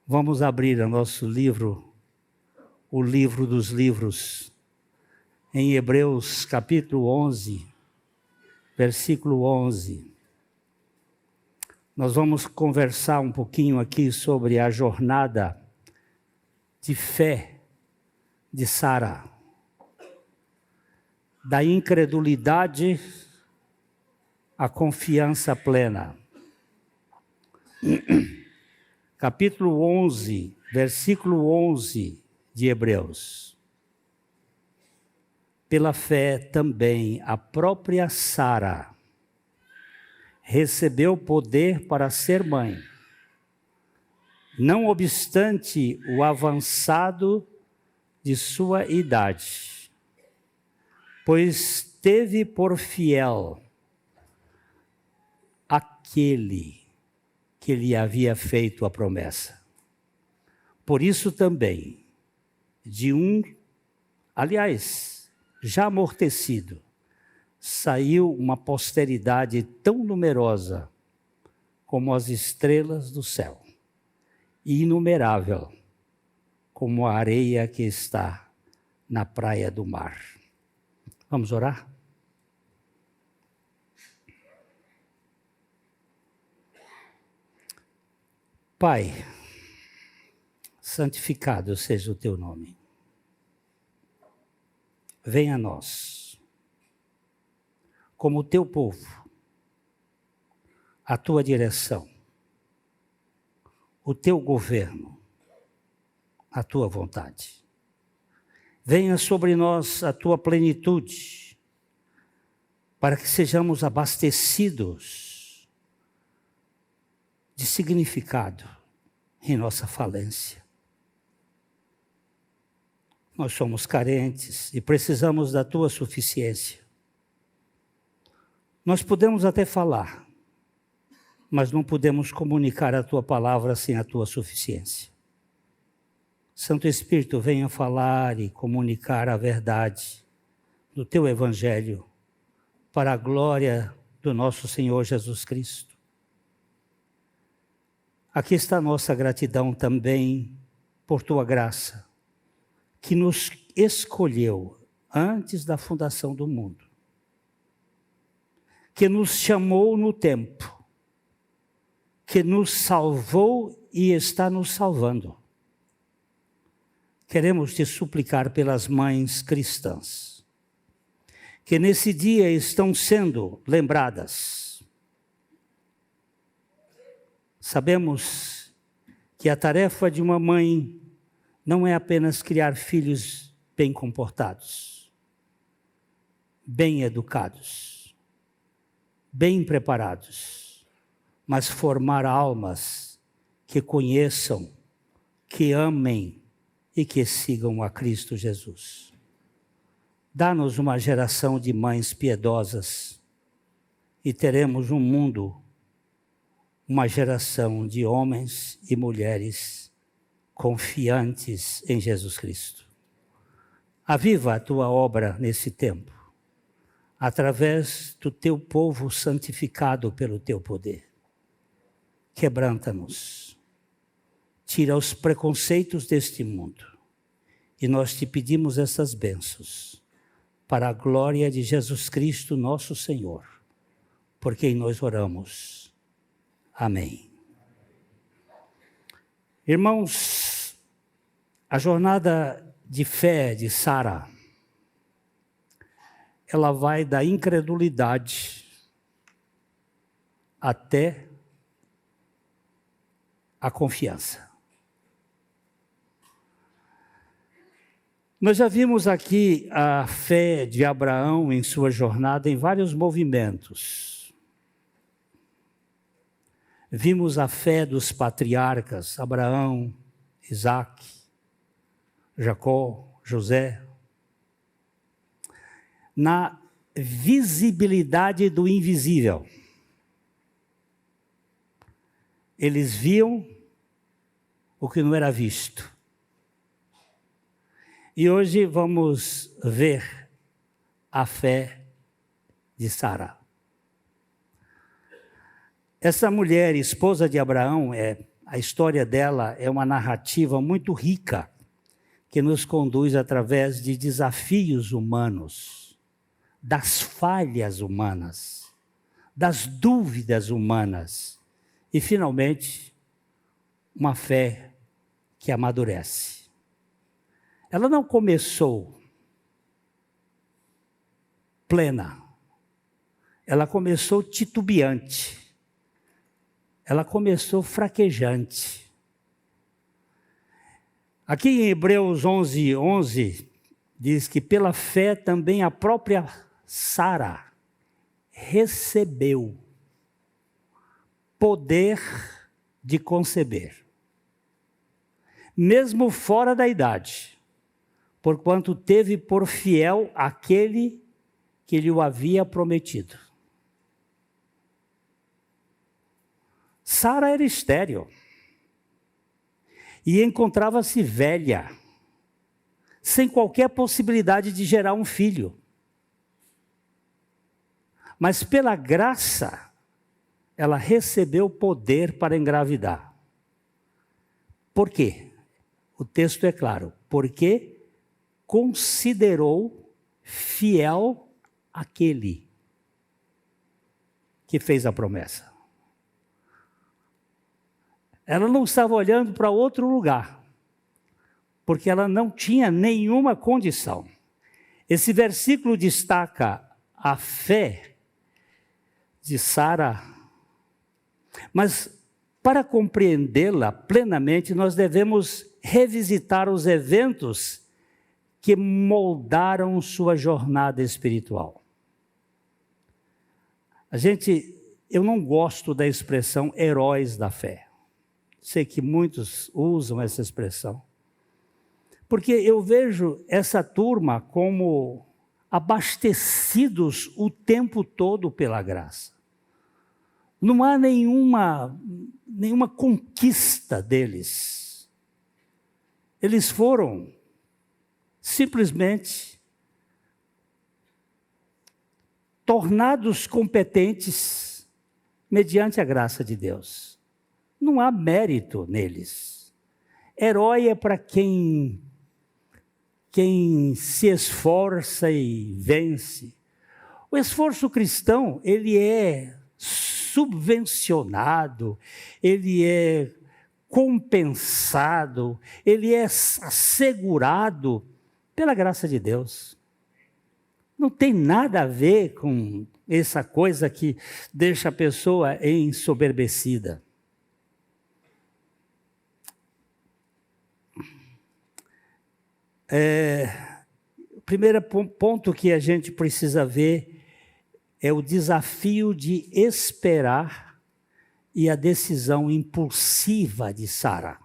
Vamos abrir o nosso livro, o livro dos livros, em Hebreus capítulo 11, versículo 11. Nós vamos conversar um pouquinho aqui sobre a jornada de fé de Sara, da incredulidade à confiança plena. Capítulo 11, versículo 11 de Hebreus. Pela fé também a própria Sara recebeu poder para ser mãe, não obstante o avançado de sua idade, pois teve por fiel aquele que lhe havia feito a promessa. Por isso também, já amortecido, saiu uma posteridade tão numerosa como as estrelas do céu, e inumerável como a areia que está na praia do mar. Vamos orar? Pai, santificado seja o teu nome. Venha a nós, como o teu povo, a tua direção, o teu governo, a tua vontade. Venha sobre nós a tua plenitude, para que sejamos abastecidos de significado em nossa falência. Nós somos carentes e precisamos da tua suficiência. Nós podemos até falar, mas não podemos comunicar a tua palavra sem a tua suficiência. Santo Espírito, venha falar e comunicar a verdade do teu evangelho para a glória do nosso Senhor Jesus Cristo. Aqui está a nossa gratidão também por tua graça, que nos escolheu antes da fundação do mundo, que nos chamou no tempo, que nos salvou e está nos salvando. Queremos te suplicar pelas mães cristãs, que nesse dia estão sendo lembradas. Sabemos que a tarefa de uma mãe não é apenas criar filhos bem comportados, bem educados, bem preparados, mas formar almas que conheçam, que amem e que sigam a Cristo Jesus. Dá-nos uma geração de mães piedosas e teremos um mundo, uma geração de homens e mulheres confiantes em Jesus Cristo. Aviva a tua obra nesse tempo, através do teu povo santificado pelo teu poder. Quebranta-nos, tira os preconceitos deste mundo, e nós te pedimos essas bênçãos, para a glória de Jesus Cristo, nosso Senhor, por quem nós oramos. Amém. Irmãos, a jornada de fé de Sara, ela vai da incredulidade até a confiança. Nós já vimos aqui a fé de Abraão em sua jornada em vários movimentos. Vimos a fé dos patriarcas, Abraão, Isaac, Jacó, José, na visibilidade do invisível. Eles viam o que não era visto. E hoje vamos ver a fé de Sara. Essa mulher, esposa de Abraão, a história dela é uma narrativa muito rica, que nos conduz através de desafios humanos, das falhas humanas, das dúvidas humanas e, finalmente, uma fé que amadurece. Ela não começou plena, ela começou titubeante, ela começou fraquejante. Aqui em Hebreus 11:11, diz que pela fé também a própria Sara recebeu poder de conceber, mesmo fora da idade, porquanto teve por fiel aquele que lhe o havia prometido. Sara era estéril e encontrava-se velha, sem qualquer possibilidade de gerar um filho. Mas pela graça, ela recebeu poder para engravidar. Por quê? O texto é claro. Porque considerou fiel aquele que fez a promessa. Ela não estava olhando para outro lugar, porque ela não tinha nenhuma condição. Esse versículo destaca a fé de Sara, mas para compreendê-la plenamente, nós devemos revisitar os eventos que moldaram sua jornada espiritual. Eu não gosto da expressão heróis da fé. Sei que muitos usam essa expressão, porque eu vejo essa turma como abastecidos o tempo todo pela graça. Não há nenhuma conquista deles. Eles foram simplesmente tornados competentes mediante a graça de Deus. Não há mérito neles. Herói é para quem se esforça e vence. O esforço cristão, ele é subvencionado, ele é compensado, ele é assegurado pela graça de Deus. Não tem nada a ver com essa coisa que deixa a pessoa ensoberbecida. O primeiro ponto que a gente precisa ver é o desafio de esperar e a decisão impulsiva de Sara.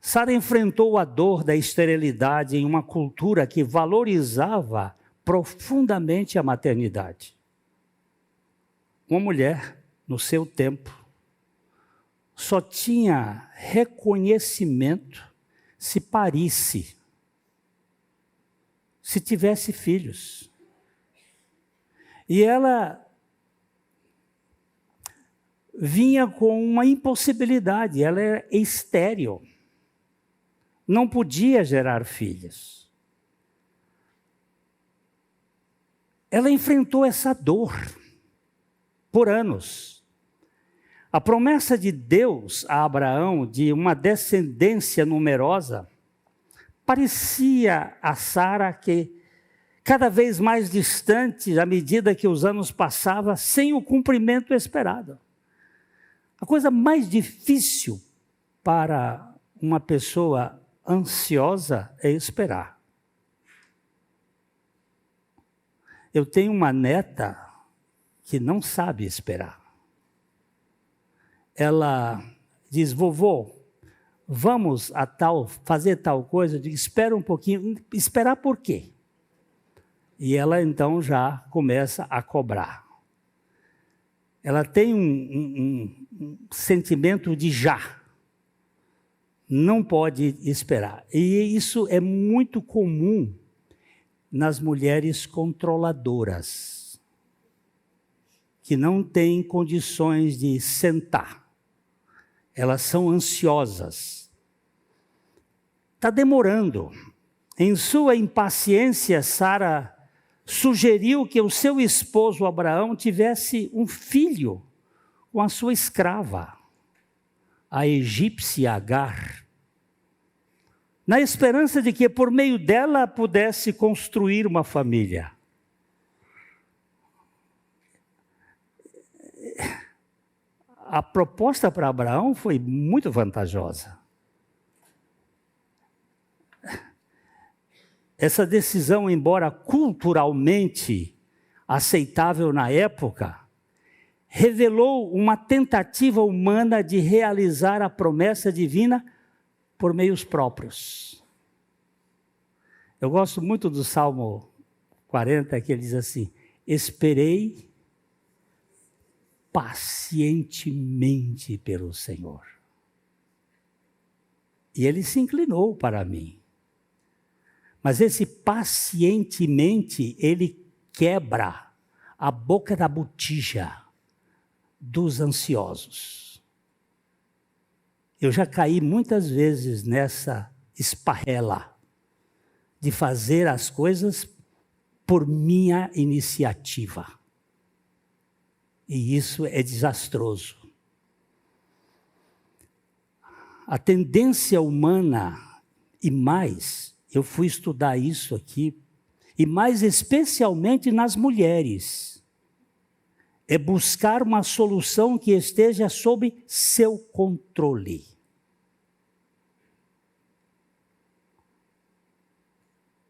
Sara enfrentou a dor da esterilidade em uma cultura que valorizava profundamente a maternidade. Uma mulher, no seu tempo, só tinha reconhecimento se parisse, se tivesse filhos. E ela vinha com uma impossibilidade, ela era estéril, não podia gerar filhos. Ela enfrentou essa dor por anos. A promessa de Deus a Abraão de uma descendência numerosa parecia a Sara que cada vez mais distante à medida que os anos passavam, sem o cumprimento esperado. A coisa mais difícil para uma pessoa ansiosa é esperar. Eu tenho uma neta que não sabe esperar. Ela diz: vovô, vamos fazer tal coisa? Eu digo: espera um pouquinho. Esperar por quê? E ela então já começa a cobrar. Ela tem um sentimento de já. Não pode esperar. E isso é muito comum nas mulheres controladoras, que não têm condições de sentar Elas são ansiosas. Está demorando. Em sua impaciência, Sara sugeriu que o seu esposo Abraão tivesse um filho com a sua escrava, a egípcia Agar, na esperança de que por meio dela pudesse construir uma família. A proposta para Abraão foi muito vantajosa. Essa decisão, embora culturalmente aceitável na época, revelou uma tentativa humana de realizar a promessa divina por meios próprios. Eu gosto muito do Salmo 40, que ele diz assim: esperei pacientemente pelo Senhor. E ele se inclinou para mim. Mas esse pacientemente, ele quebra a boca da botija dos ansiosos. Eu já caí muitas vezes nessa esparrela de fazer as coisas por minha iniciativa. E isso é desastroso. A tendência humana, e mais, eu fui estudar isso aqui, e mais especialmente nas mulheres, é buscar uma solução que esteja sob seu controle.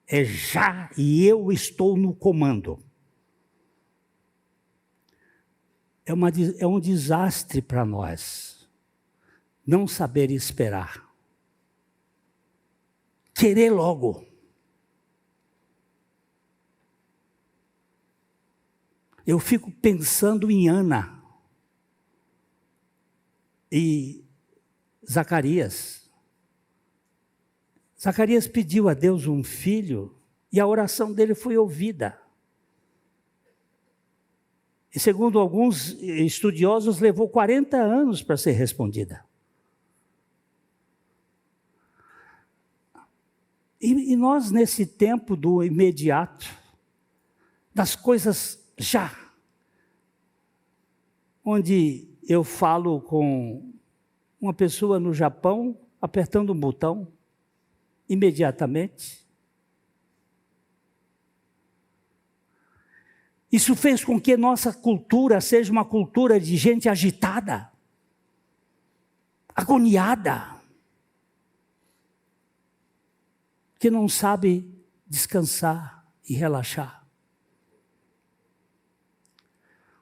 É já, e eu estou no comando. É um desastre para nós não saber esperar. Querer logo. Eu fico pensando em Ana e Zacarias. Zacarias pediu a Deus um filho e a oração dele foi ouvida. E segundo alguns estudiosos, levou 40 anos para ser respondida. E nós, nesse tempo do imediato, das coisas já, onde eu falo com uma pessoa no Japão, apertando um botão, imediatamente. Isso fez com que nossa cultura seja uma cultura de gente agitada, agoniada, que não sabe descansar e relaxar.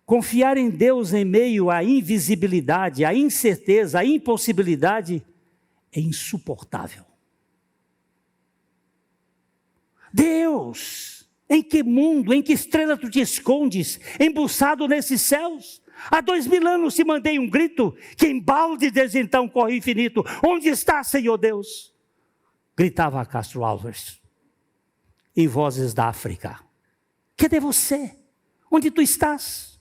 Confiar em Deus em meio à invisibilidade, à incerteza, à impossibilidade, é insuportável. Deus, em que mundo, em que estrela tu te escondes, embuçado nesses céus? Há 2000 anos te mandei um grito, que embalde desde então corre infinito. Onde está, Senhor Deus? Gritava Castro Alves, em vozes da África. Cadê você? Onde tu estás?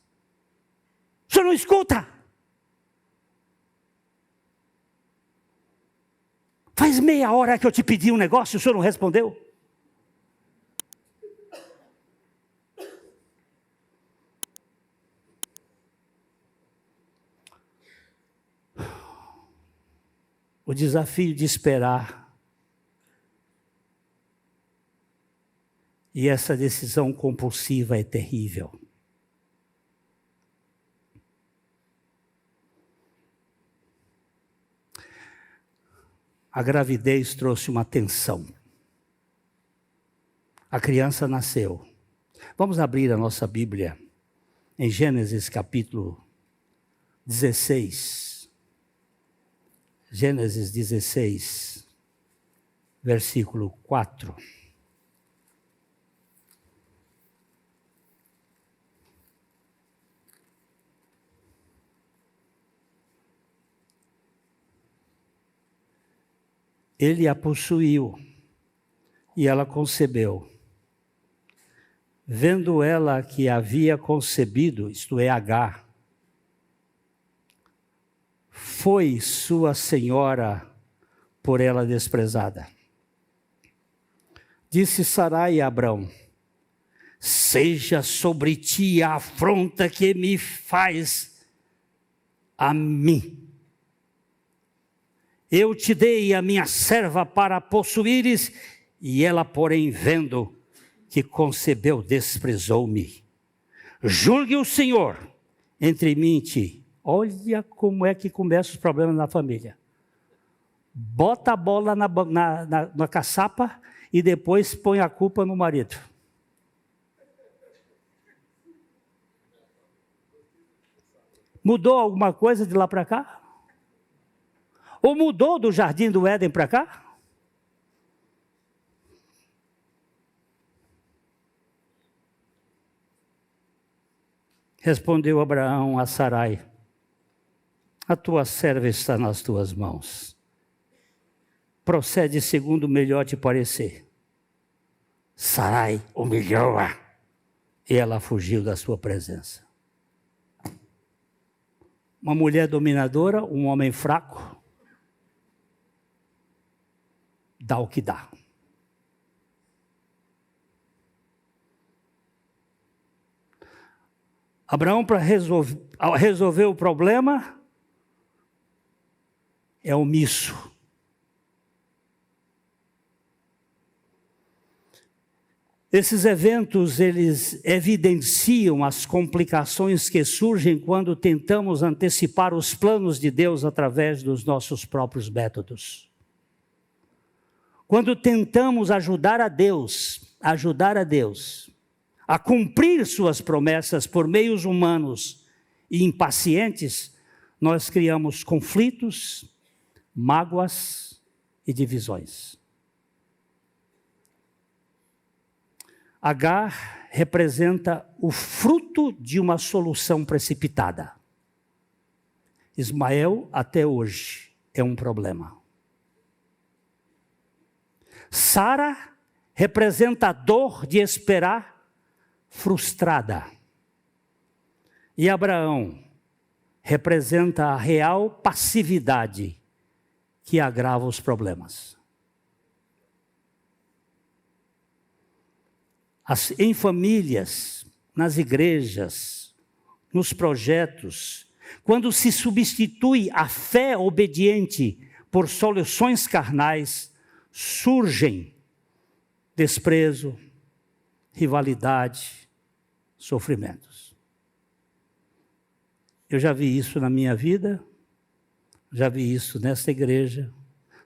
O senhor não escuta? Faz meia hora que eu te pedi um negócio, o senhor não respondeu? O desafio de esperar. E essa decisão compulsiva é terrível. A gravidez trouxe uma tensão. A criança nasceu. Vamos abrir a nossa Bíblia em Gênesis capítulo 16. Gênesis 16, versículo 4. Ele a possuiu e ela concebeu. Vendo ela que havia concebido, isto é, Agar, foi sua senhora por ela desprezada. Disse Sarai a Abrão: seja sobre ti a afronta que me faz a mim. Eu te dei a minha serva para possuíres, e ela, porém, vendo que concebeu, desprezou-me. Julgue o Senhor entre mim e ti. Olha como é que começam os problemas na família. Bota a bola na caçapa e depois põe a culpa no marido. Mudou alguma coisa de lá para cá? Ou mudou do jardim do Éden para cá? Respondeu Abraão a Sarai: a tua serva está nas tuas mãos. Procede segundo melhor te parecer. Sarai humilhou-a e ela fugiu da sua presença. Uma mulher dominadora, um homem fraco, dá o que dá. Abraão, para resolver o problema, é omisso. Esses eventos, eles evidenciam as complicações que surgem quando tentamos antecipar os planos de Deus através dos nossos próprios métodos. Quando tentamos ajudar a Deus a cumprir suas promessas por meios humanos e impacientes, nós criamos conflitos, mágoas e divisões. Agar representa o fruto de uma solução precipitada. Ismael, até hoje, é um problema. Sara representa a dor de esperar frustrada. E Abraão representa a real passividade que agrava os problemas. Em famílias, nas igrejas, nos projetos, quando se substitui a fé obediente por soluções carnais, surgem desprezo, rivalidade, sofrimentos. Eu já vi isso na minha vida, já vi isso nesta igreja,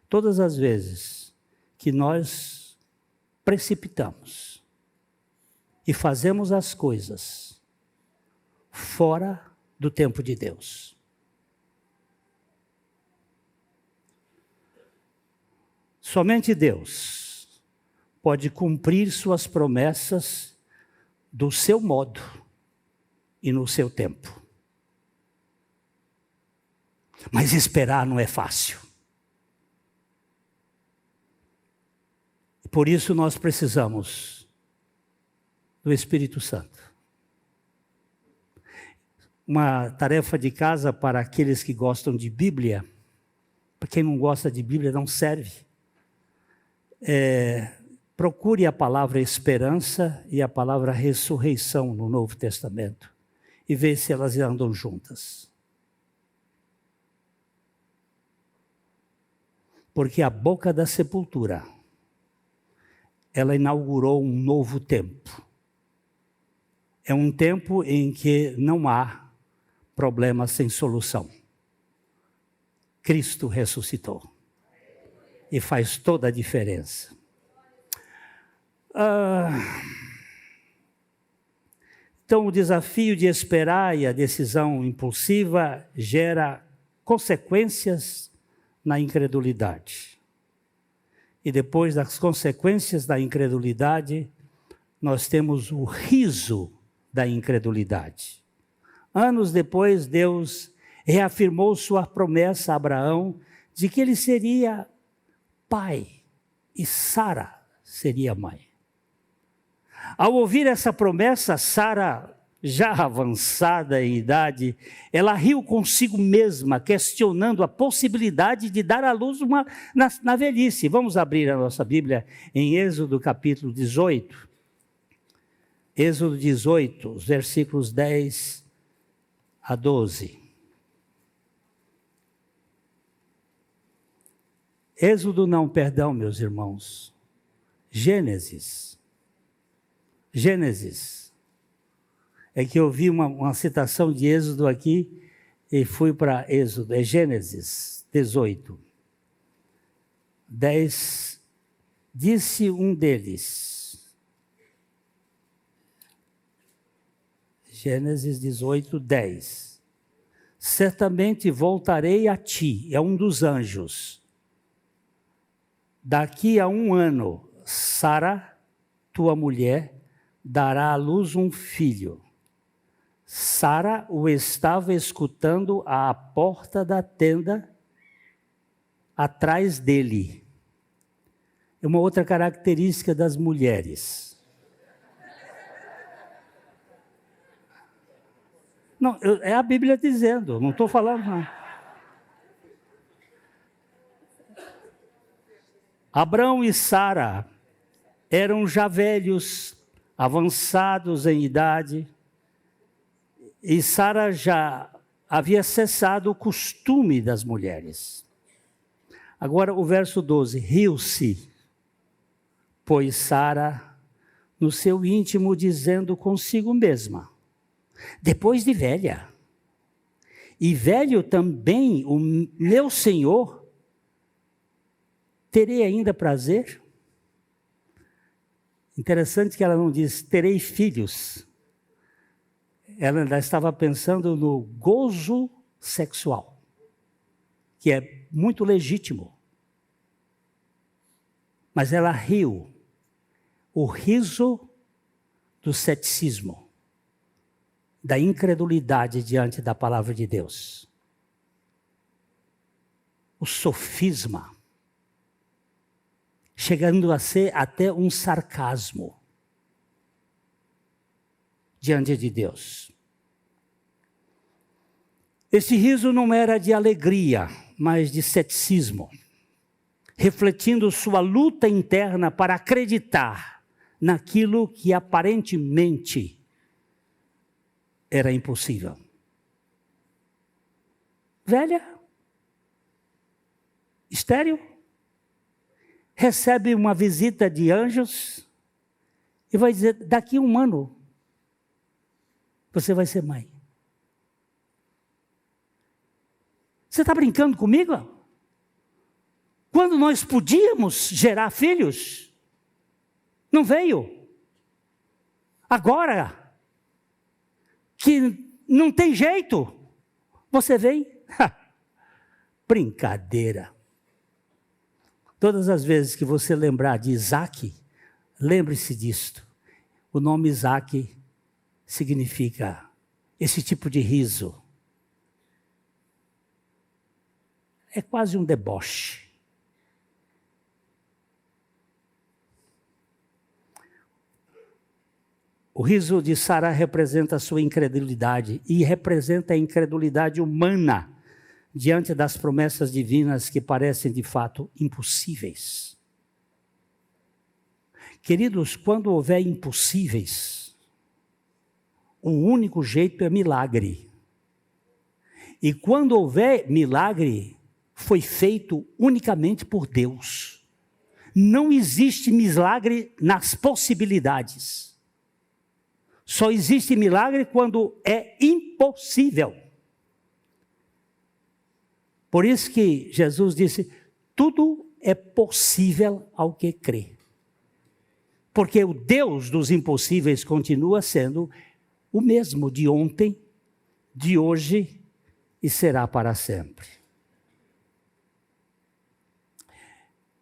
todas as vezes que nós precipitamos e fazemos as coisas fora do tempo de Deus. Somente Deus pode cumprir suas promessas do seu modo e no seu tempo. Mas esperar não é fácil. Por isso nós precisamos do Espírito Santo. Uma tarefa de casa para aqueles que gostam de Bíblia, para quem não gosta de Bíblia não serve. Procure a palavra esperança e a palavra ressurreição no Novo Testamento e veja se elas andam juntas. Porque a boca da sepultura, ela inaugurou um novo tempo. É um tempo em que não há problema sem solução. Cristo ressuscitou. E faz toda a diferença. Então, o desafio de esperar e a decisão impulsiva gera consequências na incredulidade. E depois das consequências da incredulidade, nós temos o riso da incredulidade. Anos depois, Deus reafirmou sua promessa a Abraão de que ele seria pai e Sara seria mãe. Ao ouvir essa promessa, Sara já avançada em idade, ela riu consigo mesma, questionando a possibilidade de dar à luz na velhice. Vamos abrir a nossa Bíblia em Êxodo capítulo 18. Êxodo 18, versículos 10 a 12. Êxodo não, perdão, meus irmãos. Gênesis. É que eu vi uma citação de Êxodo aqui e fui para Êxodo. É Gênesis 18. 10. Disse um deles. Gênesis 18, 10. Certamente voltarei a ti, é um dos anjos. Daqui a 1 ano, Sara, tua mulher, dará à luz um filho. Sara o estava escutando à porta da tenda, atrás dele. É uma outra característica das mulheres. Não, é a Bíblia dizendo, não estou falando não. Abrão e Sara eram já velhos, avançados em idade, e Sara já havia cessado o costume das mulheres. Agora o verso 12, riu-se, pois Sara no seu íntimo dizendo consigo mesma, depois de velha, e velho também o meu Senhor, terei ainda prazer? Interessante que ela não diz, terei filhos. Ela ainda estava pensando no gozo sexual, que é muito legítimo. Mas ela riu, o riso do ceticismo, da incredulidade diante da palavra de Deus. O sofisma, chegando a ser até um sarcasmo diante de Deus. Esse riso não era de alegria, mas de ceticismo, refletindo sua luta interna para acreditar naquilo que aparentemente era impossível. Velha, estéril, recebe uma visita de anjos e vai dizer, daqui a 1 ano, você vai ser mãe. Você está brincando comigo? Quando nós podíamos gerar filhos, não veio. Agora, que não tem jeito, você vem? Brincadeira. Todas as vezes que você lembrar de Isaac, lembre-se disto. O nome Isaac significa esse tipo de riso. É quase um deboche. O riso de Sara representa a sua incredulidade e representa a incredulidade humana diante das promessas divinas que parecem de fato impossíveis. Queridos, quando houver impossíveis, o único jeito é milagre. E quando houver milagre, foi feito unicamente por Deus. Não existe milagre nas possibilidades. Só existe milagre quando é impossível. Por isso que Jesus disse, tudo é possível ao que crê. Porque o Deus dos impossíveis continua sendo o mesmo de ontem, de hoje e será para sempre.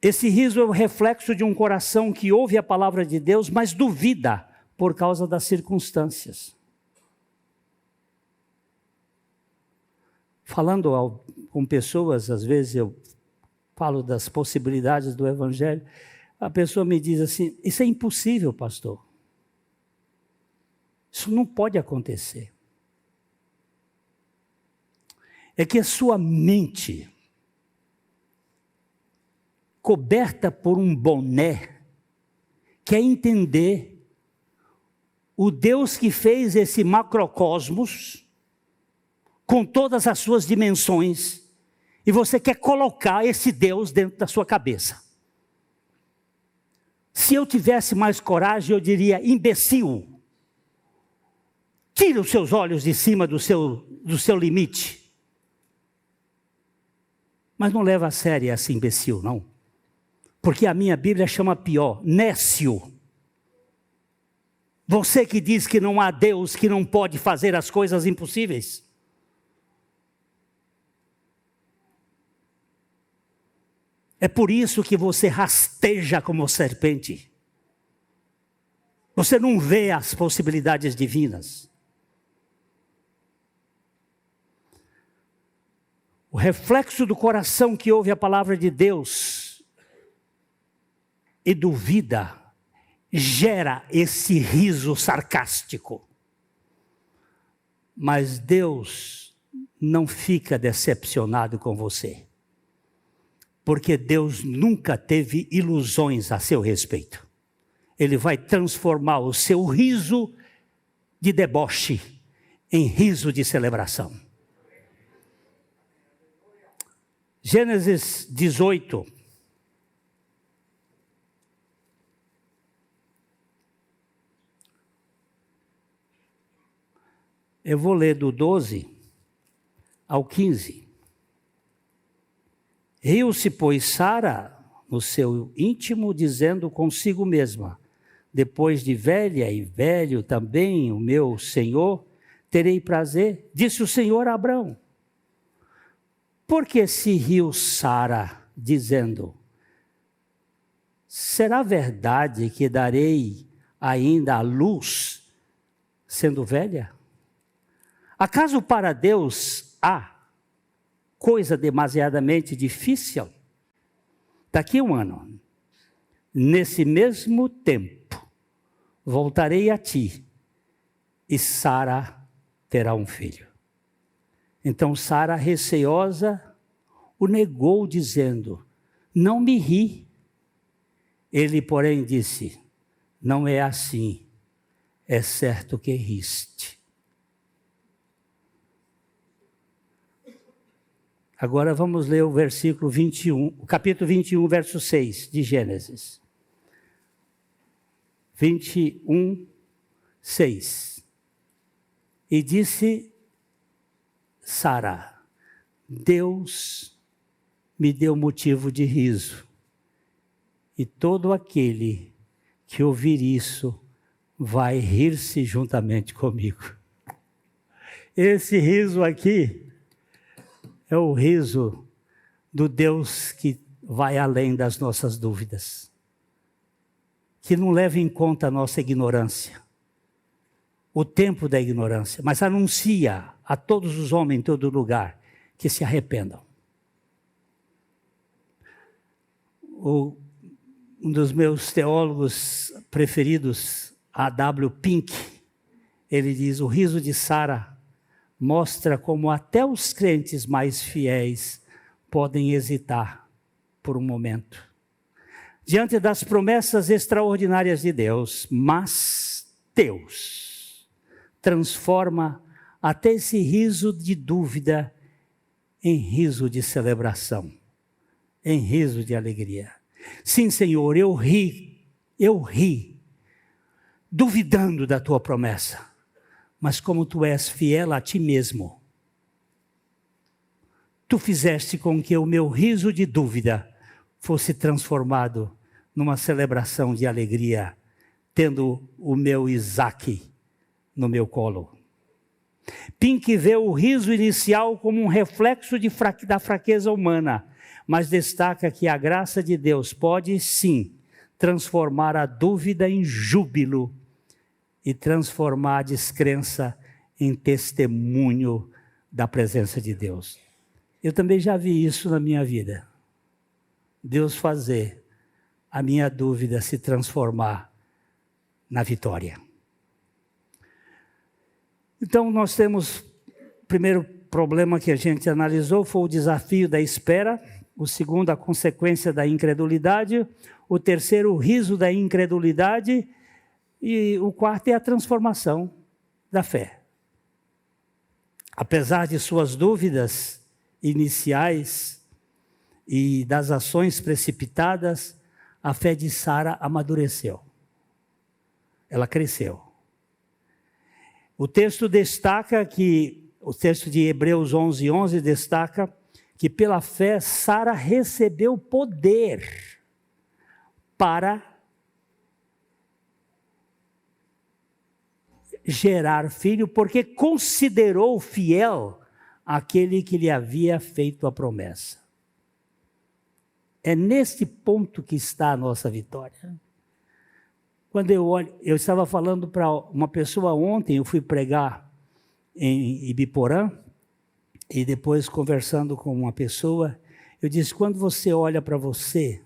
Esse riso é o reflexo de um coração que ouve a palavra de Deus, mas duvida por causa das circunstâncias. Falando com pessoas, às vezes eu falo das possibilidades do Evangelho, a pessoa me diz assim, isso é impossível, pastor. Isso não pode acontecer. É que a sua mente, coberta por um boné, quer entender o Deus que fez esse macrocosmos, com todas as suas dimensões, e você quer colocar esse Deus dentro da sua cabeça. Se eu tivesse mais coragem, eu diria: imbecil, tira os seus olhos de cima do seu limite. Mas não leva a sério esse imbecil, não. Porque a minha Bíblia chama pior, nécio. Você que diz que não há Deus, que não pode fazer as coisas impossíveis. É por isso que você rasteja como serpente. Você não vê as possibilidades divinas. O reflexo do coração que ouve a palavra de Deus e duvida, gera esse riso sarcástico. Mas Deus não fica decepcionado com você. Porque Deus nunca teve ilusões a seu respeito. Ele vai transformar o seu riso de deboche em riso de celebração. Gênesis 18. Eu vou ler do 12 ao 15. Riu-se, pois, Sara no seu íntimo, dizendo consigo mesma: depois de velha e velho também o meu Senhor, terei prazer. Disse o Senhor a Abrão. Por que se riu Sara, dizendo: será verdade que darei ainda à luz, sendo velha? Acaso para Deus há coisa demasiadamente difícil? Daqui a um ano, nesse mesmo tempo, voltarei a ti, e Sara terá um filho. Então Sara, receosa, o negou, dizendo: não me ri. Ele, porém, disse: não é assim, é certo que riste. Agora vamos ler o versículo 21, o capítulo 21, verso 6 de Gênesis. 21, 6. E disse Sara: Deus me deu motivo de riso, e todo aquele que ouvir isso vai rir-se juntamente comigo. Esse riso aqui é o riso do Deus que vai além das nossas dúvidas, que não leva em conta a nossa ignorância, o tempo da ignorância, mas anuncia a todos os homens em todo lugar que se arrependam. Um dos meus teólogos preferidos, A.W. Pink, ele diz: o riso de Sara mostra como até os crentes mais fiéis podem hesitar por um momento diante das promessas extraordinárias de Deus, mas Deus transforma até esse riso de dúvida em riso de celebração, em riso de alegria. Sim, Senhor, eu ri, duvidando da tua promessa. Mas como tu és fiel a ti mesmo, tu fizeste com que o meu riso de dúvida fosse transformado numa celebração de alegria, tendo o meu Isaque no meu colo. Pink vê o riso inicial como um reflexo da fraqueza humana, mas destaca que a graça de Deus pode, sim, transformar a dúvida em júbilo e transformar a descrença em testemunho da presença de Deus. Eu também já vi isso na minha vida. Deus fazer a minha dúvida se transformar na vitória. Então, nós temos, o primeiro problema que a gente analisou foi o desafio da espera, o segundo, a consequência da incredulidade, o terceiro, o riso da incredulidade, e o quarto é a transformação da fé. Apesar de suas dúvidas iniciais e das ações precipitadas, a fé de Sara amadureceu. Ela cresceu. O texto destaca que, o texto de Hebreus 11:11 destaca que pela fé Sara recebeu poder para gerar filho, porque considerou fiel aquele que lhe havia feito a promessa. É neste ponto que está a nossa vitória. Quando eu estava falando para uma pessoa ontem, eu fui pregar em Ibiporã, e depois conversando com uma pessoa, eu disse, quando você olha para você,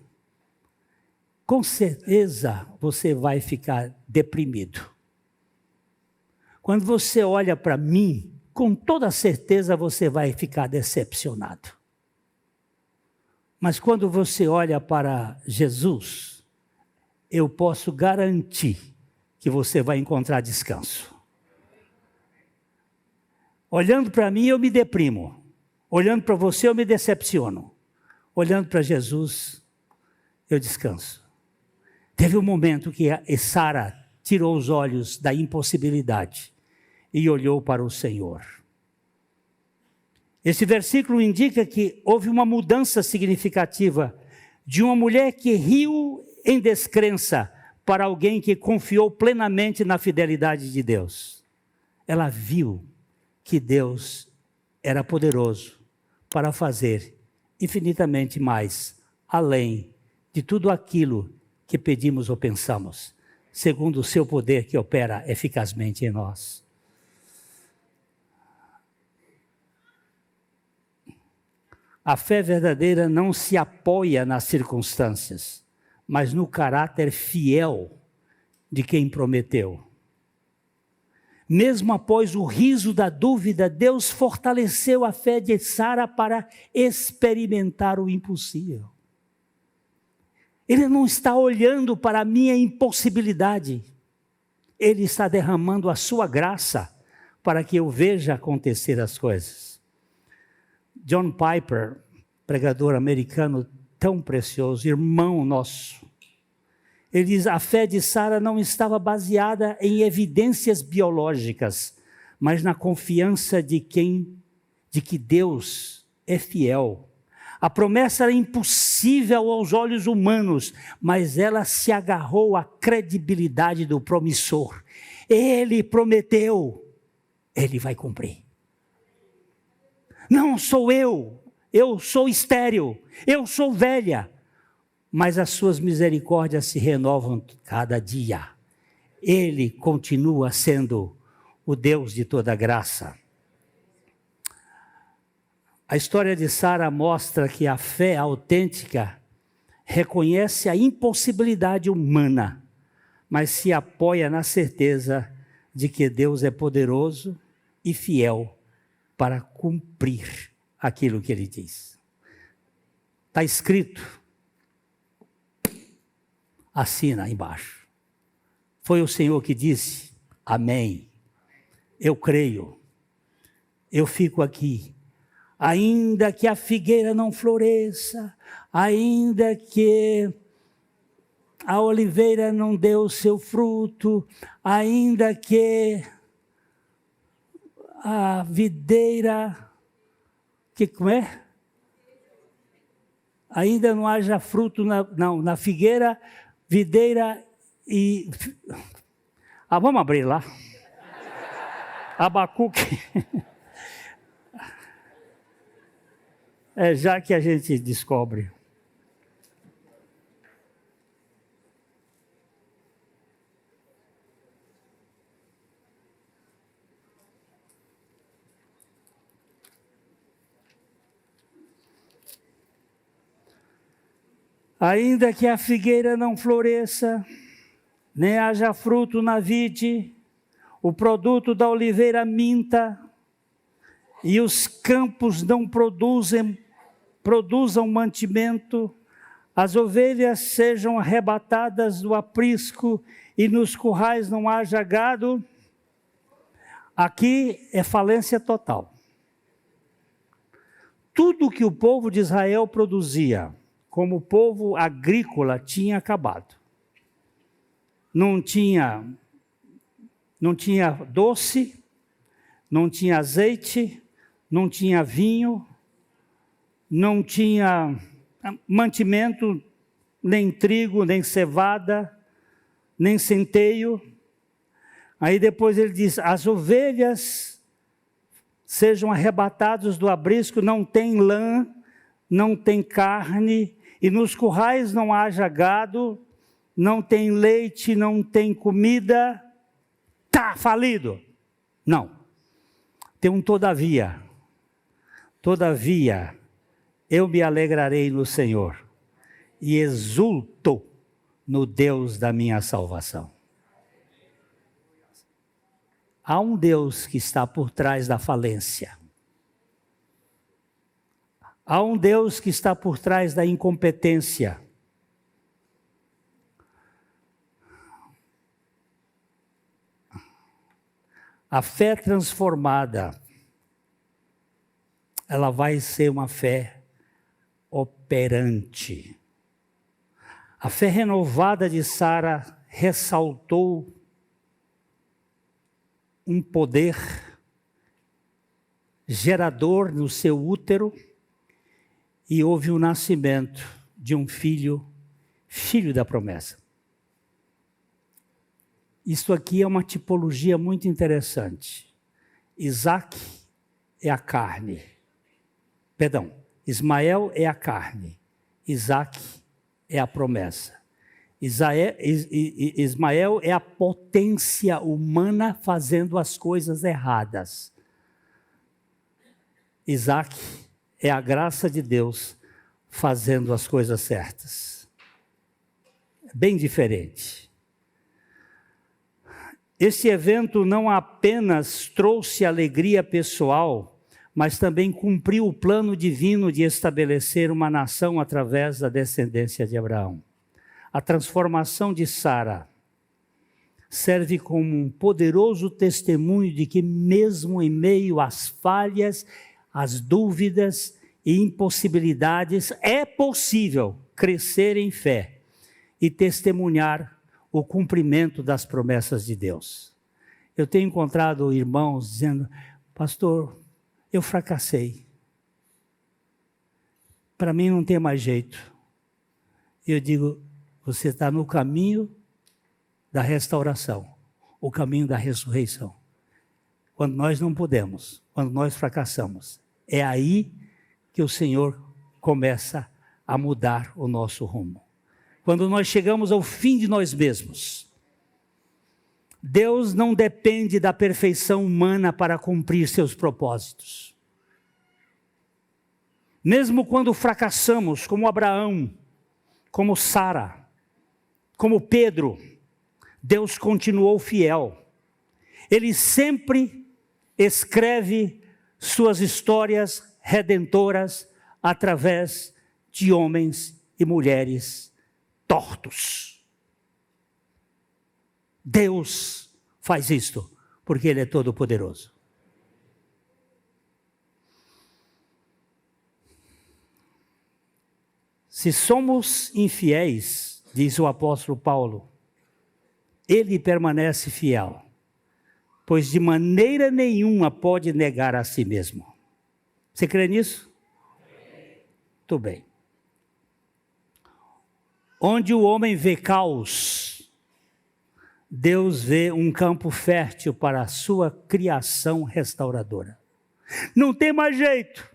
com certeza você vai ficar deprimido. Quando você olha para mim, com toda certeza você vai ficar decepcionado. Mas quando você olha para Jesus, eu posso garantir que você vai encontrar descanso. Olhando para mim, eu me deprimo. Olhando para você, eu me decepciono. Olhando para Jesus, eu descanso. Teve um momento que Sara tirou os olhos da impossibilidade e olhou para o Senhor. Esse versículo indica que houve uma mudança significativa de uma mulher que riu em descrença para alguém que confiou plenamente na fidelidade de Deus. Ela viu que Deus era poderoso para fazer infinitamente mais, além de tudo aquilo que pedimos ou pensamos, segundo o seu poder que opera eficazmente em nós. A fé verdadeira não se apoia nas circunstâncias, mas no caráter fiel de quem prometeu. Mesmo após o riso da dúvida, Deus fortaleceu a fé de Sara para experimentar o impossível. Ele não está olhando para a minha impossibilidade. Ele está derramando a sua graça para que eu veja acontecer as coisas. John Piper, pregador americano tão precioso, irmão nosso, ele diz, a fé de Sara não estava baseada em evidências biológicas, mas na confiança de que Deus é fiel. A promessa era impossível aos olhos humanos, mas ela se agarrou à credibilidade do promissor. Ele prometeu, ele vai cumprir. Não sou eu sou estéril, eu sou velha, mas as suas misericórdias se renovam cada dia. Ele continua sendo o Deus de toda graça. A história de Sara mostra que a fé autêntica reconhece a impossibilidade humana, mas se apoia na certeza de que Deus é poderoso e fiel para cumprir aquilo que Ele diz. Está escrito, assina embaixo. Foi o Senhor que disse, amém. Eu creio, eu fico aqui. Ainda que a figueira não floresça, ainda que a oliveira não dê o seu fruto, ainda que a videira, como é? Ainda não haja fruto na figueira, videira e... vamos abrir lá. Abacuque. Já que a gente descobre. Ainda que a figueira não floresça, nem haja fruto na vide, o produto da oliveira minta, e os campos não produzam mantimento, as ovelhas sejam arrebatadas do aprisco, e nos currais não haja gado. Aqui é falência total. Tudo que o povo de Israel produzia, como povo agrícola, tinha acabado. Não tinha doce, não tinha azeite, não tinha vinho, não tinha mantimento, nem trigo, nem cevada, nem centeio. Aí depois ele diz, as ovelhas sejam arrebatadas do aprisco, não tem lã, não tem carne, e nos currais não haja gado, não tem leite, não tem comida. Está falido. Não. Tem um todavia. Todavia, eu me alegrarei no Senhor e exulto no Deus da minha salvação. Há um Deus que está por trás da falência. Há um Deus que está por trás da incompetência. A fé transformada, ela vai ser uma fé operante. A fé renovada de Sara ressaltou um poder gerador no seu útero, e houve o nascimento de um filho da promessa. Isso aqui é uma tipologia muito interessante. Isaac é a carne. Perdão, Ismael é a carne. Isaac é a promessa. Ismael é a potência humana fazendo as coisas erradas. Isaac é a graça de Deus fazendo as coisas certas. Bem diferente. Esse evento não apenas trouxe alegria pessoal, mas também cumpriu o plano divino de estabelecer uma nação através da descendência de Abraão. A transformação de Sara serve como um poderoso testemunho de que mesmo em meio às falhas, às dúvidas e impossibilidades, é possível crescer em fé e testemunhar o cumprimento das promessas de Deus. Eu tenho encontrado irmãos dizendo, pastor, eu fracassei. Para mim não tem mais jeito. Eu digo, você está no caminho da restauração, o caminho da ressurreição. Quando nós não podemos, quando nós fracassamos, é aí que o Senhor começa a mudar o nosso rumo. Quando nós chegamos ao fim de nós mesmos, Deus não depende da perfeição humana para cumprir seus propósitos. Mesmo quando fracassamos, como Abraão, como Sara, como Pedro, Deus continuou fiel. Ele sempre escreve suas histórias redentoras através de homens e mulheres tortos. Deus faz isto porque Ele é todo-poderoso. Se somos infiéis, diz o apóstolo Paulo, Ele permanece fiel, pois de maneira nenhuma pode negar a si mesmo. Você crê nisso? Muito bem. Onde o homem vê caos, Deus vê um campo fértil para a sua criação restauradora. Não tem mais jeito,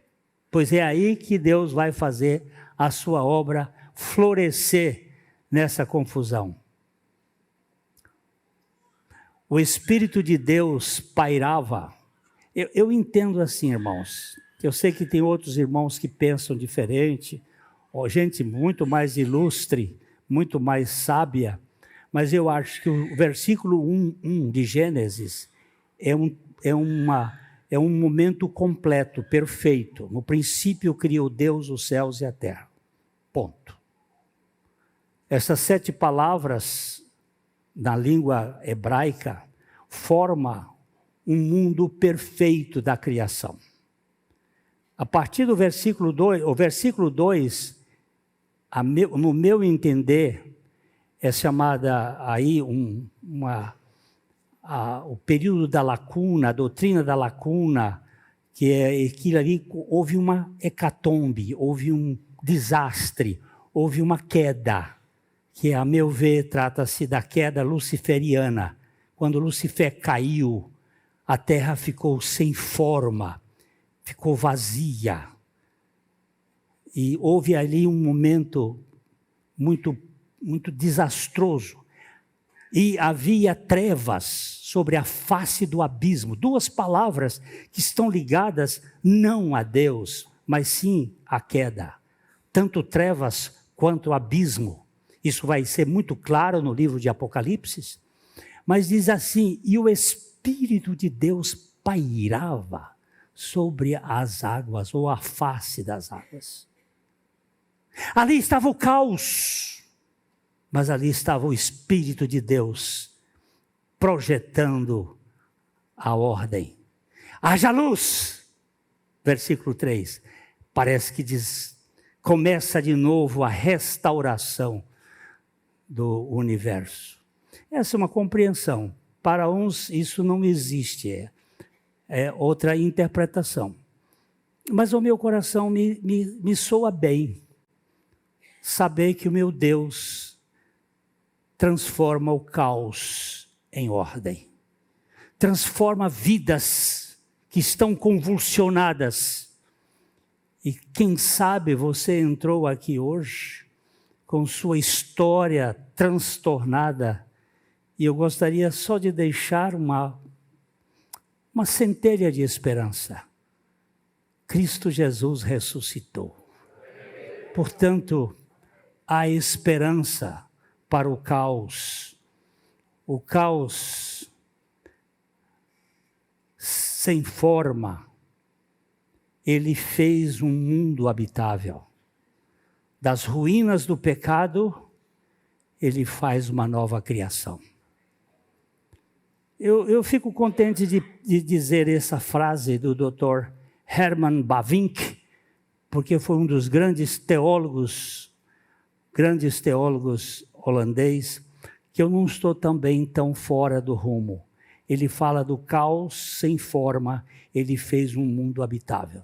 pois é aí que Deus vai fazer a sua obra florescer nessa confusão. O Espírito de Deus pairava. Eu entendo assim, irmãos. Eu sei que tem outros irmãos que pensam diferente, ou gente muito mais ilustre, muito mais sábia, mas eu acho que o versículo 1 de Gênesis, é um momento completo, perfeito. No princípio criou Deus os céus e a terra. Ponto. Essas 7 palavras, na língua hebraica, formam um mundo perfeito da criação. A partir do versículo 2, o versículo 2, no meu entender, é chamada aí o período da lacuna, a doutrina da lacuna, que é aquilo ali, houve uma hecatombe, houve um desastre, houve uma queda, que a meu ver trata-se da queda luciferiana. Quando Lucifer caiu, a terra ficou sem forma, ficou vazia. E houve ali um momento muito desastroso. E havia trevas sobre a face do abismo. 2 palavras que estão ligadas não a Deus, mas sim à queda. Tanto trevas quanto abismo. Isso vai ser muito claro no livro de Apocalipse. Mas diz assim, e o Espírito de Deus pairava sobre as águas, ou a face das águas. Ali estava o caos, mas ali estava o Espírito de Deus projetando a ordem. Haja luz! Versículo 3. Parece que diz, começa de novo a restauração do universo. Essa é uma compreensão. Para uns isso não existe, é outra interpretação. Mas o meu coração me soa bem saber que o meu Deus transforma o caos em ordem. Transforma vidas que estão convulsionadas. E quem sabe você entrou aqui hoje com sua história transtornada, e eu gostaria só de deixar uma centelha de esperança. Cristo Jesus ressuscitou. Portanto, há esperança para o caos. O caos sem forma, ele fez um mundo habitável. Das ruínas do pecado, ele faz uma nova criação. Eu fico contente de dizer essa frase do Dr. Herman Bavinck, porque foi um dos grandes teólogos holandês, que eu não estou também tão fora do rumo. Ele fala do caos sem forma, ele fez um mundo habitável.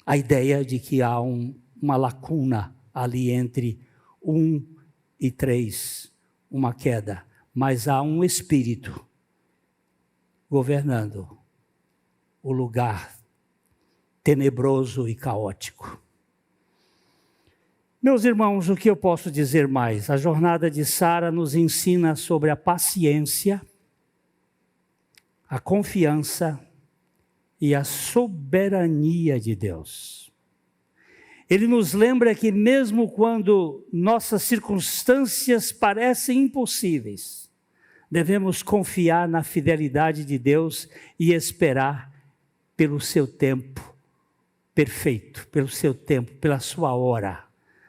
A ideia de que há uma lacuna ali entre 1 e 3, uma queda, mas há um Espírito governando o lugar tenebroso e caótico. Meus irmãos, o que eu posso dizer mais? A jornada de Sara nos ensina sobre a paciência, a confiança e a soberania de Deus. Ele nos lembra que mesmo quando nossas circunstâncias parecem impossíveis, devemos confiar na fidelidade de Deus e esperar pelo seu tempo perfeito, pelo seu tempo, pela sua hora.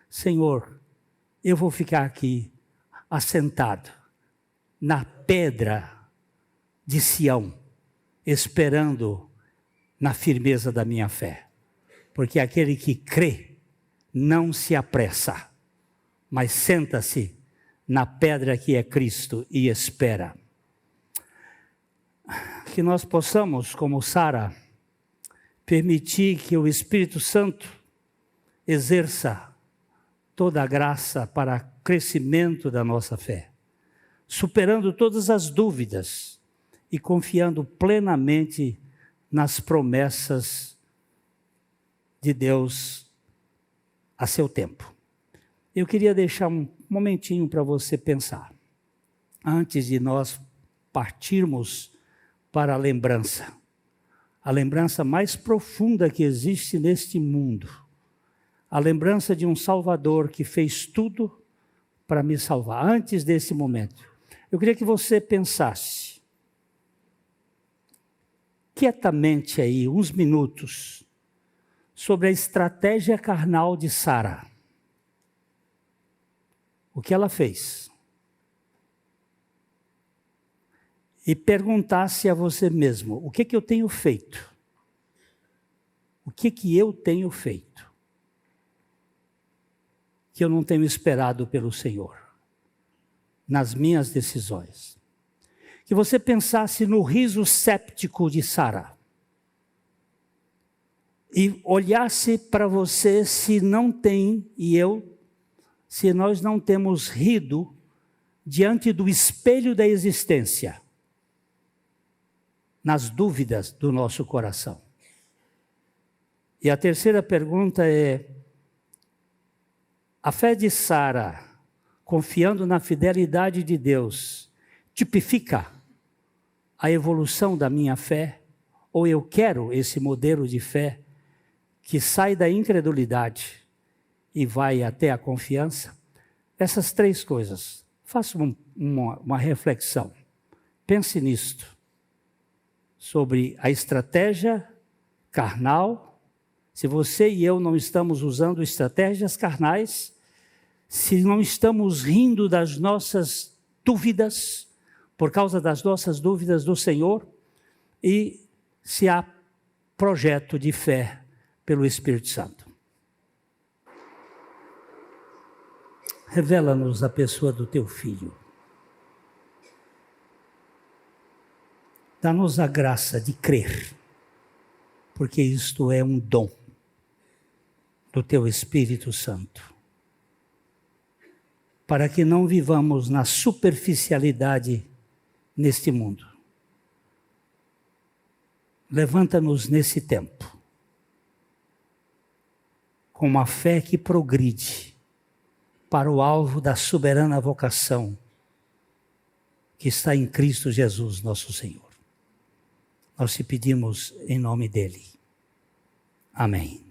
Senhor, eu vou ficar aqui assentado na pedra de Sião, esperando na firmeza da minha fé. Porque aquele que crê não se apressa, mas senta-se na pedra que é Cristo e espera. Que nós possamos, como Sara, permitir que o Espírito Santo exerça toda a graça para crescimento da nossa fé, superando todas as dúvidas e confiando plenamente nas promessas de Deus a seu tempo. Eu queria deixar um momentinho para você pensar, antes de nós partirmos para a lembrança mais profunda que existe neste mundo, a lembrança de um Salvador que fez tudo para me salvar. Antes desse momento, eu queria que você pensasse, quietamente aí, uns minutos, sobre a estratégia carnal de Sara. O que ela fez? E perguntasse a você mesmo, o que eu tenho feito? O que eu tenho feito? Que eu não tenho esperado pelo Senhor, nas minhas decisões. Que você pensasse no riso séptico de Sara. E olhasse para você se não tem, se nós não temos rido diante do espelho da existência, nas dúvidas do nosso coração. E a terceira pergunta é, a fé de Sara, confiando na fidelidade de Deus, tipifica a evolução da minha fé? Ou eu quero esse modelo de fé que sai da incredulidade e vai até a confiança? Essas três coisas. Faça uma reflexão. Pense nisto. Sobre a estratégia carnal. Se você e eu não estamos usando estratégias carnais, se não estamos rindo das nossas dúvidas, por causa das nossas dúvidas do Senhor, e se há projeto de fé pelo Espírito Santo. Revela-nos a pessoa do teu Filho. Dá-nos a graça de crer, porque isto é um dom do teu Espírito Santo, para que não vivamos na superficialidade neste mundo. Levanta-nos nesse tempo, com uma fé que progride para o alvo da soberana vocação que está em Cristo Jesus, nosso Senhor. Nós te pedimos em nome dele. Amém.